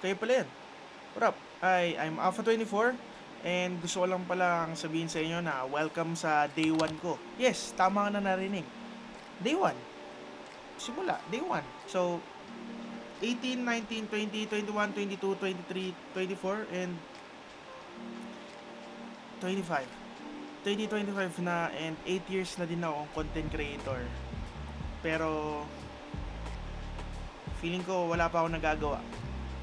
kayo pala yan. What up? Hi, I'm Alpha24 and gusto ko lang palang sabihin sa inyo na welcome sa day 1 ko. Yes, tama ka na narinig. Day 1. Simula, day 1. So, 18, 19, 20, 21, 22, 23, 24, and 25. 2025 na and 8 years na din ako content creator. Pero, feeling ko wala pa ako nagagawa.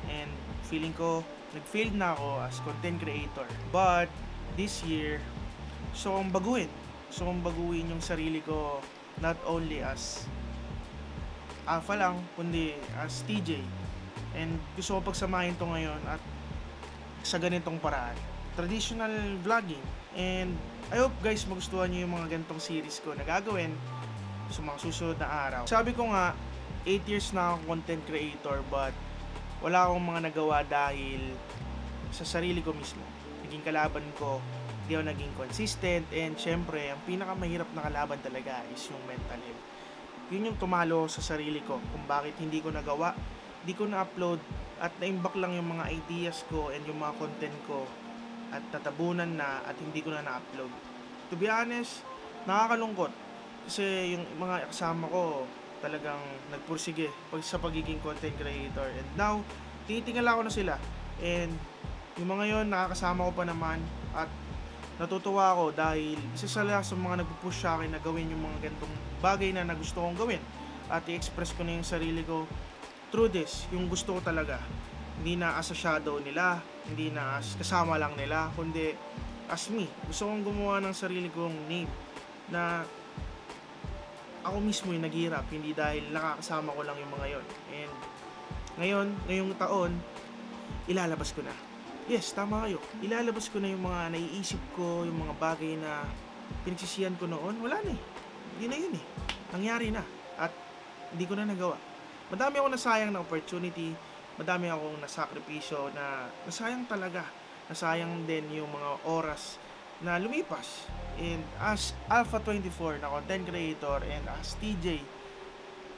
And feeling ko nag-failed na ako as content creator. But this year, gusto kong baguhin. Gusto kong baguhin yung sarili ko not only as Alpha lang, kundi as TJ. And gusto ko pagsamahin to ngayon at sa ganitong paraan. Traditional vlogging. And I hope guys magustuhan nyo yung mga ganitong series ko na gagawin sa mga susunod na araw. Sabi ko nga, 8 years na akong content creator but wala akong mga nagawa dahil sa sarili ko mismo. Naging kalaban ko, hindi ako naging consistent, and syempre, ang pinakamahirap na kalaban talaga is yung mental health. Yun yung tumalo sa sarili ko kung bakit hindi ko nagawa, hindi ko na-upload, at naimbak lang yung mga ideas ko and yung mga content ko at natabunan na at hindi ko na na-upload. To be honest, nakakalungkot kasi yung mga kasama ko talagang nagpursige sa pagiging content creator, and now tinitingala ko na sila, and yung mga yon nakakasama ko pa naman at natutuwa ako dahil isa sila sa mga nagpupush sa akin na gawin yung mga ganitong bagay na gusto kong gawin at i-express ko na yung sarili ko through this, yung gusto ko talaga, hindi na as a shadow nila, hindi na as kasama lang nila, kundi as me. Gusto kong gumawa ng sarili kong name na ako mismo yung naghihirap, hindi dahil nakakasama ko lang yung mga yon. And ngayon, ngayong taon, ilalabas ko na. Yes, tama kayo. Ilalabas ko na yung mga naiisip ko, yung mga bagay na pinagsisihan ko noon. Wala na eh. Hindi na yun eh. Nangyari na. At hindi ko na nagawa. Madami akong nasayang na opportunity. Madami akong nasakripisyo na nasayang talaga. Nasayang din yung mga oras na lumipas. And as Alpha24 na content creator and as TJ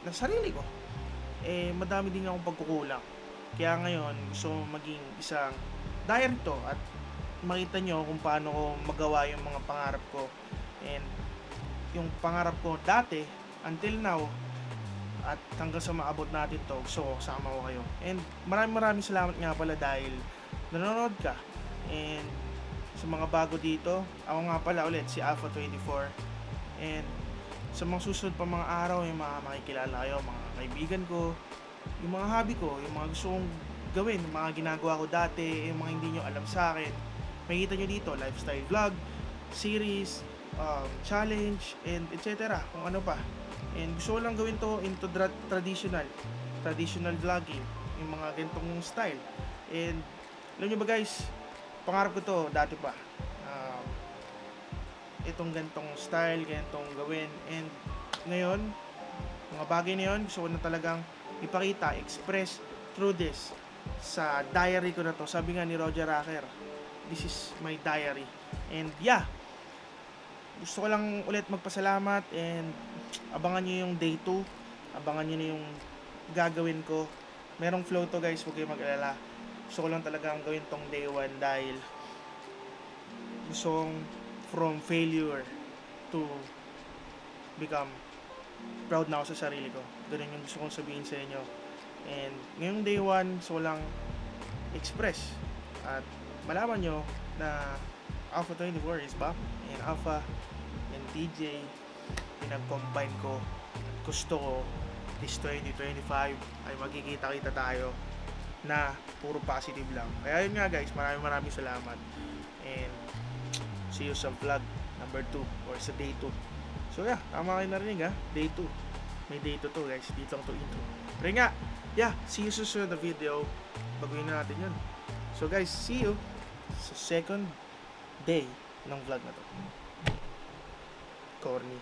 na sarili ko, madami din akong pagkukulang. Kaya ngayon gusto maging isang diary to at makita nyo kung paano ko magawa yung mga pangarap ko, and yung pangarap ko dati until now at hanggang sa maabot natin to, gusto ko kasama ko kayo. And maraming salamat nga pala dahil nanonood ka. And sa mga bago dito, ako nga pala ulit si Alpha24, and sa mga susunod pa mga araw, yung mga makikilala kayo, mga kaibigan ko, yung mga hobby ko, yung mga gusto kong gawin, yung mga ginagawa ko dati, yung mga hindi nyo alam sa akin, makikita nyo dito, lifestyle vlog, series, challenge, and etc. Kung ano pa. And gusto ko lang gawin to into traditional vlogging, yung mga ganitong style. And alam nyo ba guys, pangarap ko to dati pa, itong ganitong style, ganitong gawin. And ngayon, mga bagay na yun, gusto ko na talagang ipakita, express through this sa diary ko na to. Sabi nga ni Roger Racker, this is my diary. And yeah, gusto ko lang ulit magpasalamat, and abangan nyo yung day 2, abangan nyo na yung gagawin ko. Merong flow to guys, huwag kayo mag-alala. Gusto ko lang talagang gawin tong day 1 dahil gusto kong from failure to become proud na ako sa sarili ko. Ganun yung gusto kong sabihin sa inyo. And ngayong day 1, gusto ko lang express at malaman nyo na Alpha24 is back, and Alpha and TJ pinag-combine ko. At gusto ko this 2025 ay magkikita-kita tayo na puro positive lang. Kaya yun nga guys, maraming salamat, and see you sa vlog number 2 or sa day 2. So yeah, tama kayo narinig ha, day 2. May day 2 to guys, dito lang to intro. Pero nga, yeah, see you sa susunod na video. Baguhin na natin yun. So guys, see you sa second day ng vlog na to. Corny.